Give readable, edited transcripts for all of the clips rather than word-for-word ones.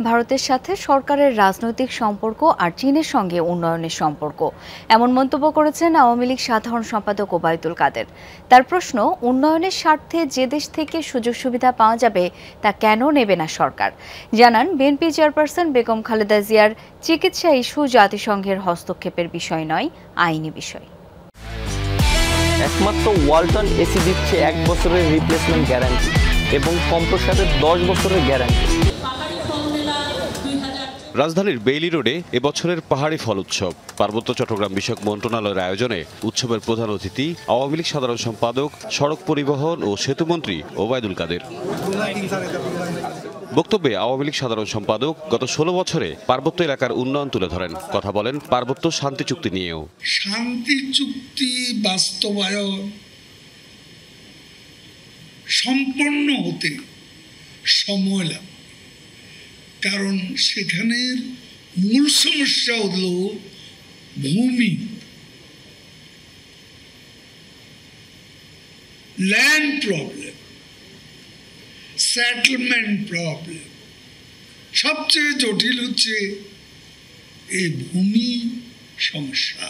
ভারতের সাথে সরকারের রাজনৈতিক সম্পর্ক আর চীনের সঙ্গে উন্নয়নের সম্পর্ক, এমন মন্তব্য করেছেন আওয়ামী লীগ সাধারণ সম্পাদক ওবায়দুল কাদের। তার প্রশ্ন, উন্নয়নের স্বার্থে যে দেশ থেকে সুযোগ সুবিধা পাওয়া যাবে তা কেন নেবে না সরকার? জানান, বিএনপি চেয়ারপারসন বেগম খালেদা জিয়ার চিকিৎসা ইস্যু জাতিসংঘের হস্তক্ষেপের বিষয় নয়, আইনি বিষয়। একমাত্র ওয়ালটন এসি দিচ্ছে 1 বছরের রিপ্লেসমেন্ট গ্যারান্টি এবং কম্প্রসারের 10 বছরের গ্যারান্টি। রাজধানীর বেইলি রোডে এবছরের পাহাড়ি ফল উৎসব পার্বত্য চট্টগ্রাম বিষয়ক মন্ত্রণালয়ের আয়োজনে উৎসবের প্রধান অতিথি আওয়ামী লীগ সাধারণ সম্পাদক, সড়ক পরিবহন ও সেতুমন্ত্রী ওবায়দুল কাদের। বক্তব্যে আওয়ামী লীগ সাধারণ সম্পাদক গত 16 বছরে পার্বত্য এলাকার উন্নয়ন তুলে ধরেন। কথা বলেন পার্বত্য শান্তি চুক্তি নিয়েও। শান্তি চুক্তি বাস্তবায়ন সম্পন্ন হতে সময় লাগে, কারণ সেখানের মূল সমস্যা হলো ভূমি, ল্যান্ড প্রবলেম, সেটেলমেন্ট প্রবলেম। সবচেয়ে জটিল হচ্ছে এই ভূমি সমস্যা।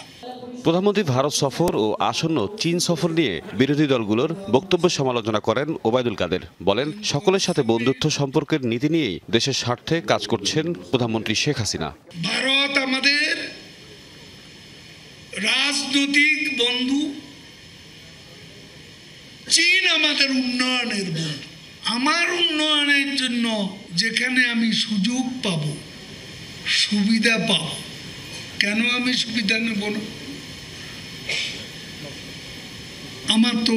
প্রধানমন্ত্রী ভারত সফর ও আসন্ন চীন সফর নিয়ে বিরোধী দলগুলোর বক্তব্য সমালোচনা করেন ওবায়দুল কাদের। বলেন, সকলের সাথে বন্ধুত্ব সম্পর্কের নীতি নিয়েই দেশের স্বার্থে কাজ করছেন প্রধানমন্ত্রী শেখ হাসিনা। ভারত আমাদের রাজনৈতিক বন্ধু, চীন আমাদের উন্নয়নের বন্ধু। আমার উন্নয়নের জন্য যেখানে আমি সুযোগ পাব, সুবিধা পাব, কেন আমি সুবিধা নেব না? আমার তো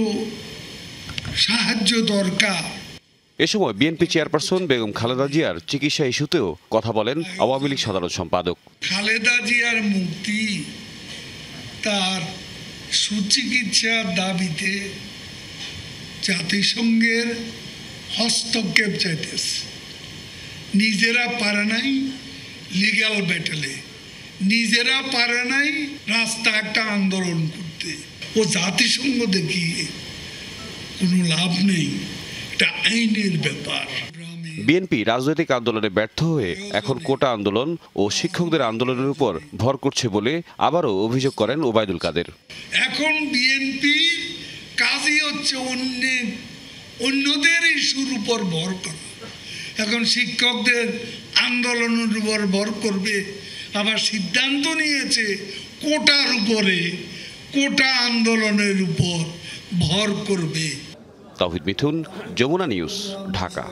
সাহায্য দরকার। এ সময় বিএনপি চেয়ারপারসন বেগম খালেদা জিয়ার চিকিৎসা ইস্যুতেও কথা বলেন আওয়ামী লীগ সাধারণ সম্পাদক। খালেদা জিয়ার মুক্তি, তার সুচিকিৎসার দাবিতে জাতিসংঘের হস্তক্ষেপ চাইতেছে। নিজেরা পারে নাই লিগ্যাল ব্যাটেলে, নিজেরা পারে নাই রাস্তা একটা আন্দোলন করতে। ও জাতিসংঘ দেখিয়ে কোনো লাভ নেই, এটা আইনের ব্যাপার। বিএনপি রাজনৈতিক আন্দোলনে ব্যর্থ হয়ে এখন কোটা আন্দোলন ও শিক্ষকদের আন্দোলনের উপর ভর করছে বলে আবারও অভিযোগ করেন ওবায়দুল কাদের। এখন বিএনপি কাজই হচ্ছে অন্যদের ইস্যুর উপর ভর করা। এখন শিক্ষকদের আন্দোলনের উপর ভর করবে, আবার সিদ্ধান্ত নিয়েছে কোটার উপরে, কোটা আন্দোলনের উপর ভর করবে। তাওহিদ মিথুন, যমুনা নিউজ, ঢাকা।